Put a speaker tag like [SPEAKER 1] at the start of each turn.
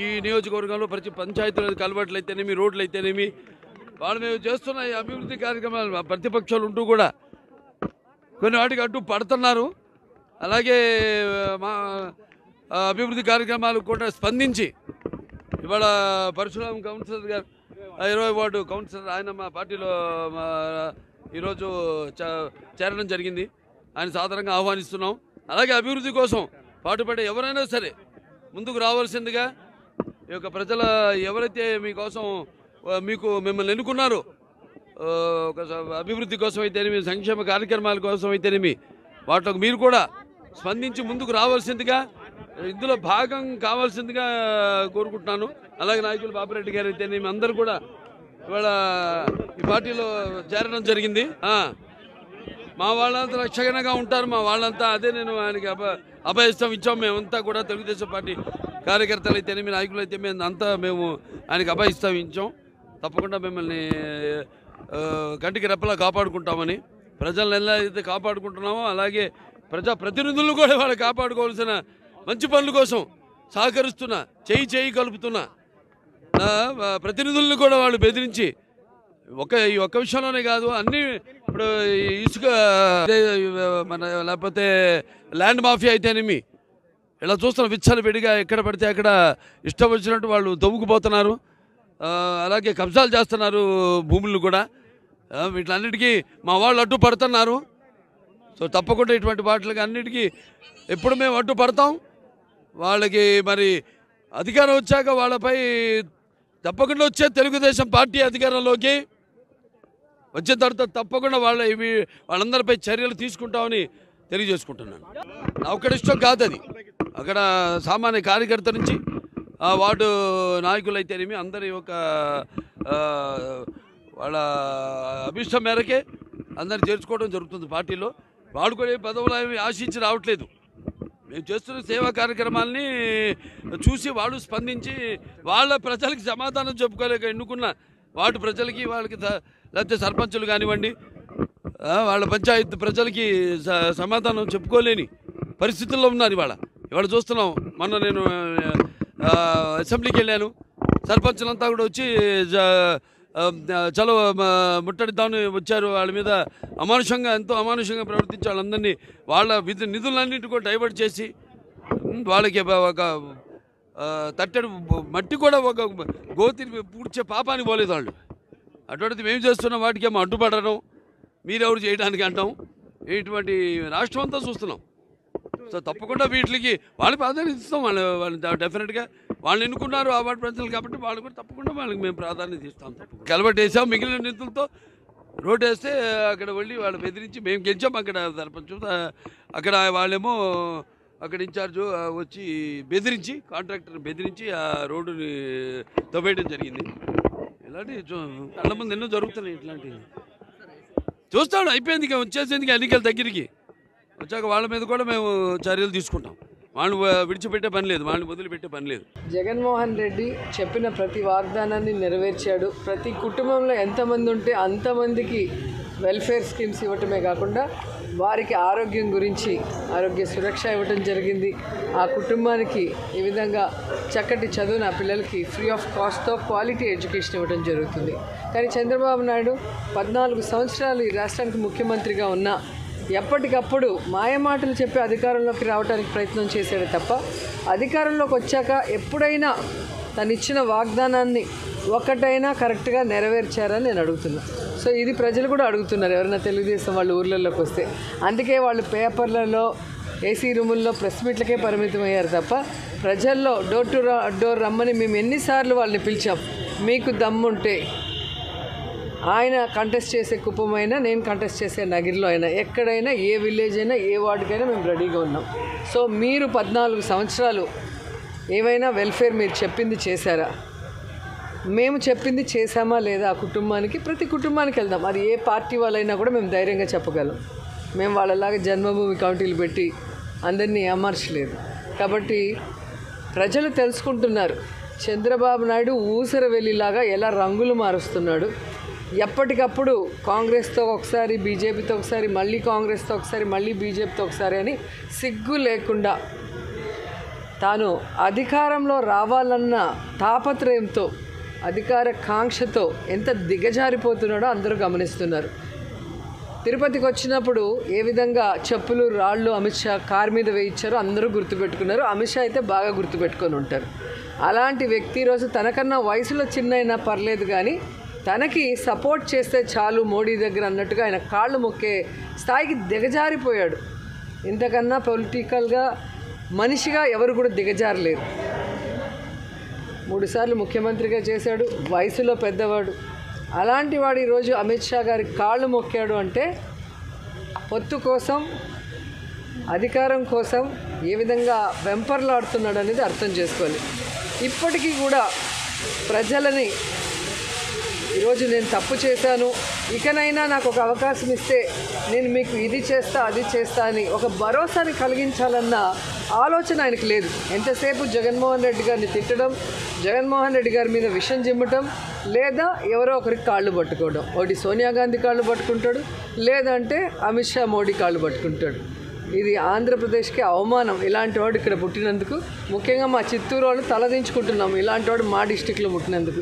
[SPEAKER 1] ఈ నియోజకవర్గంలో ప్రతి పంచాయతీలు కలవట్లు అయితేనేమి, రోడ్లు అయితేనేమి, వాళ్ళు మేము చేస్తున్న ఈ అభివృద్ధి కార్యక్రమాలు ప్రతిపక్షాలు ఉంటూ కూడా కొన్ని వాటికి అడ్డు పడుతున్నారు. అలాగే మా అభివృద్ధి కార్యక్రమాలు కూడా స్పందించి ఇవాళ పరశురామ్ కౌన్సిలర్ గారు 20వ వార్డు కౌన్సిలర్ ఆయన మా పార్టీలో ఈరోజు చేరడం జరిగింది. ఆయన సాధారణంగా ఆహ్వానిస్తున్నాం. అలాగే అభివృద్ధి కోసం పాటుపడే ఎవరైనా సరే ముందుకు రావాల్సిందిగా ఈ యొక్క ప్రజల ఎవరైతే మీకోసం మిమ్మల్ని ఎన్నుకున్నారో ఒక అభివృద్ధి కోసం అయితేనేమి, సంక్షేమ కార్యక్రమాల కోసం అయితేనేమి, వాటికి మీరు కూడా స్పందించి ముందుకు రావాల్సిందిగా, ఇందులో భాగం కావాల్సిందిగా కోరుకుంటున్నాను. అలాగే నాయకులు బాపిరెడ్డి గారు అయితేనేమి అందరూ కూడా ఇవాళ ఈ పార్టీలో చేరడం జరిగింది. మా వాళ్ళంతా రక్షణగా ఉంటారు. మా వాళ్ళంతా అదే నేను ఆయనకి అభయస్థం ఇచ్చాము. మేమంతా కూడా తెలుగుదేశం పార్టీ కార్యకర్తలు అయితేనేమి, నాయకులు అయితే మేము ఆయనకి అభయస్థం ఇచ్చాం. తప్పకుండా మిమ్మల్ని కంటికి రెప్పలా కాపాడుకుంటామని, ప్రజలను ఎలా అయితే కాపాడుకుంటున్నామో అలాగే ప్రజాప్రతినిధులను కూడా వాళ్ళు కాపాడుకోవాల్సిన మంచి పనుల కోసం సహకరిస్తున్నా, చేయి కలుపుతున్నా ప్రతినిధులను కూడా వాళ్ళు బెదిరించి ఈ ఒక్క విషయంలోనే కాదు, అన్ని ఇప్పుడు ఇసుక లేకపోతే ల్యాండ్ మాఫియా అయితేనేమి ఇలా చూస్తున్న విచ్చలు విడిగా ఎక్కడ పడితే అక్కడ ఇష్టం వచ్చినట్టు వాళ్ళు తవ్వుకుపోతున్నారు. అలాగే కబ్జాలు చేస్తున్నారు భూములను కూడా. వీటిలన్నిటికీ మా వాళ్ళు అడ్డు పడుతున్నారు. సో తప్పకుండా ఇటువంటి వాటికి అన్నిటికీ ఎప్పుడు మేము అడ్డు పడతాం. వాళ్ళకి మరి అధికారం వచ్చాక వాళ్ళపై తప్పకుండా వచ్చే తెలుగుదేశం పార్టీ అధికారంలోకి వచ్చిన తర్వాత తప్పకుండా వాళ్ళందరిపై చర్యలు తీసుకుంటామని తెలియజేసుకుంటున్నాను. నా ఒక్కడి ఇష్టం కాదు అది. అక్కడ సామాన్య కార్యకర్త నుంచి వార్డు నాయకులు అయితేనేమి అందరి ఒక వాళ్ళ అభిష్టం మేరకే అందరిని చేర్చుకోవడం జరుగుతుంది పార్టీలో. వాళ్ళు కూడా పదవులు అవి ఆశించి రావట్లేదు. మేము చేస్తున్న సేవా కార్యక్రమాలని చూసి వాళ్ళు స్పందించి వాళ్ళ ప్రజలకి సమాధానం చెప్పుకోలేక ఎన్నుకున్న వార్డు ప్రజలకి, వాళ్ళకి లేకపోతే సర్పంచులు కానివ్వండి, వాళ్ళ పంచాయతీ ప్రజలకి సమాధానం చెప్పుకోలేని పరిస్థితుల్లో ఉన్నారు. ఇవాళ చూస్తున్నాం. మొన్న నేను అసెంబ్లీకి వెళ్ళాను. సర్పంచులంతా కూడా వచ్చి చలో ముట్టడిద్దామని వచ్చారు. వాళ్ళ మీద ఎంతో అమానుషంగా ప్రవర్తించి వాళ్ళందరినీ వాళ్ళ నిధులన్నింటి కూడా డైవర్ట్ చేసి వాళ్ళకి ఒక తట్టెడు మట్టి కూడా ఒక గోతిని పూడ్చే పాపానికి పోలేదు వాళ్ళు. అటువంటిది మేము చేస్తున్న వాటికి ఏమో అడ్డుపడడం, మీరెవరు చేయడానికి అంటాం. ఇటువంటి రాష్ట్రం అంతా చూస్తున్నాం. సో తప్పకుండా వీటికి వాళ్ళు ప్రాధాన్యత ఇస్తాం. వాళ్ళు డెఫినెట్గా వాళ్ళు ఎన్నుకున్నారు ఆ వార్డు ప్రజలు కాబట్టి వాళ్ళు కూడా తప్పకుండా వాళ్ళకి మేము ప్రాధాన్యత ఇస్తాం. కలబట్టి వేసాం. మిగిలిన నిధులతో రోడ్డు వేస్తే అక్కడ వెళ్ళి వాళ్ళు బెదిరించి మేము గెలిచాం. అక్కడ సర్పంచ్ అక్కడ వాళ్ళేమో అక్కడ ఇన్ఛార్జు వచ్చి బెదిరించి, కాంట్రాక్టర్ని బెదిరించి ఆ రోడ్డుని తవ్వేయడం జరిగింది. ఇలాంటివి కళ్ళ ముందు ఎన్నో జరుగుతున్నాయి. ఇట్లాంటివి చూస్తాడు. అయిపోయింది, ఇక వచ్చేసింది ఎన్నికల దగ్గరికి వచ్చాక వాళ్ళ మీద కూడా మేము చర్యలు తీసుకుంటాం. వాళ్ళు విడిచిపెట్టే పని లేదు, వాళ్ళని వదిలిపెట్టే పని లేదు.
[SPEAKER 2] జగన్మోహన్ రెడ్డి చెప్పిన ప్రతి వాగ్దానాన్ని నెరవేర్చాడు. ప్రతి కుటుంబంలో ఎంతమంది ఉంటే అంతమందికి వెల్ఫేర్ స్కీమ్స్ ఇవ్వటమే కాకుండా వారికి ఆరోగ్యం గురించి ఆరోగ్య సురక్ష ఇవ్వటం జరిగింది. ఆ కుటుంబానికి ఈ విధంగా చక్కటి చదువును ఆ పిల్లలకి ఫ్రీ ఆఫ్ కాస్ట్తో క్వాలిటీ ఎడ్యుకేషన్ ఇవ్వడం జరుగుతుంది. కానీ చంద్రబాబు నాయుడు 14 సంవత్సరాలు ఈ రాష్ట్రానికి ముఖ్యమంత్రిగా ఉన్నా ఎప్పటికప్పుడు మాయమాటలు చెప్పి అధికారంలోకి రావడానికి ప్రయత్నం చేశాడు తప్ప అధికారంలోకి వచ్చాక ఎప్పుడైనా తను ఇచ్చిన వాగ్దానాన్ని ఒక్కటైనా కరెక్ట్గా నెరవేర్చారని నేను అడుగుతున్నా. సో ఇది ప్రజలు కూడా అడుగుతున్నారు ఎవరైనా తెలుగుదేశం వాళ్ళు ఊర్లలోకి వస్తే. అందుకే వాళ్ళు పేపర్లలో, ఏసీ రూముల్లో, ప్రెస్ మీట్లకే పరిమితం అయ్యారు తప్ప ప్రజల్లో డోర్ టు డోర్ రమ్మని మేము ఎన్నిసార్లు వాళ్ళని పిలిచాం. మీకు దమ్ముంటే ఆయన కంటెస్ట్ చేసే కుప్పమైనా, నేను కంటెస్ట్ చేసే నగిరిలో అయినా, ఎక్కడైనా, ఏ విలేజ్ అయినా, ఏ వార్డుకైనా మేము రెడీగా ఉన్నాం. సో మీరు 14 సంవత్సరాలు ఏమైనా వెల్ఫేర్ మీరు చెప్పింది చేశారా? మేము చెప్పింది చేశామా లేదా? ఆ కుటుంబానికి, ప్రతి కుటుంబానికి వెళ్దాం. అది ఏ పార్టీ వాళ్ళైనా కూడా మేము ధైర్యంగా చెప్పగలం. మేము వాళ్ళలాగా జన్మభూమి కౌంటీలు పెట్టి అందరినీ అమర్చలేదు. కాబట్టి ప్రజలు తెలుసుకుంటున్నారు చంద్రబాబు నాయుడు ఊసరవెల్లిలాగా ఎలా రంగులు మారుస్తున్నాడు. ఎప్పటికప్పుడు కాంగ్రెస్తో ఒకసారి, బీజేపీతో ఒకసారి, మళ్ళీ కాంగ్రెస్తో ఒకసారి, మళ్ళీ బీజేపీతో ఒకసారి అని సిగ్గు లేకుండా తాను అధికారంలో రావాలన్న తాపత్రయంతో, అధికార కాంక్షతో ఎంత దిగజారిపోతున్నాడో అందరూ గమనిస్తున్నారు. తిరుపతికి వచ్చినప్పుడు ఏ విధంగా చెప్పులు రాళ్ళు అమిత్ షా కారు మీద వేయించారో అందరూ గుర్తుపెట్టుకున్నారు. అమిత్ షా అయితే బాగా గుర్తుపెట్టుకొని ఉంటారు. అలాంటి వ్యక్తి ఈరోజు తనకన్నా వయసులో చిన్న అయినా పర్లేదు కానీ తనకి సపోర్ట్ చేస్తే చాలు మోడీ దగ్గర అన్నట్టుగా ఆయన కాళ్ళు మొక్కే స్థాయికి దిగజారిపోయాడు. ఇంతకన్నా పొలిటికల్గా మనిషిగా ఎవరు కూడా దిగజారలేరు. 3 సార్లు ముఖ్యమంత్రిగా చేశాడు, వయసులో పెద్దవాడు. అలాంటి వాడు ఈరోజు అమిత్ షా గారి కాళ్ళు మొక్కాడు అంటే పొత్తు కోసం, అధికారం కోసం ఏ విధంగా వెంపర్లాడుతున్నాడు అనేది అర్థం చేసుకోవాలి. ఇప్పటికీ కూడా ప్రజలని ఈరోజు నేను తప్పు చేశాను, ఇకనైనా నాకు ఒక అవకాశం ఇస్తే నేను మీకు ఇది చేస్తా అది చేస్తా అని ఒక భరోసాని కలిగించాలన్న ఆలోచన ఆయనకు లేదు. ఎంతసేపు జగన్మోహన్ రెడ్డి గారిని తిట్టడం, జగన్మోహన్ రెడ్డి గారి మీద విషం చిమ్మటం, లేదా ఎవరో ఒకరికి కాళ్ళు పట్టుకోవడం. ఒకటి సోనియా గాంధీ కాళ్ళు పట్టుకుంటాడు, లేదంటే అమిత్ షా మోడీ కాళ్ళు పట్టుకుంటాడు. ఇది ఆంధ్రప్రదేశ్కి అవమానం. ఇలాంటి వాడు ఇక్కడ పుట్టినందుకు, ముఖ్యంగా మా చిత్తూరు వాళ్ళు తలదించుకుంటున్నాం ఇలాంటి వాడు మా డిస్టిక్లో పుట్టినందుకు.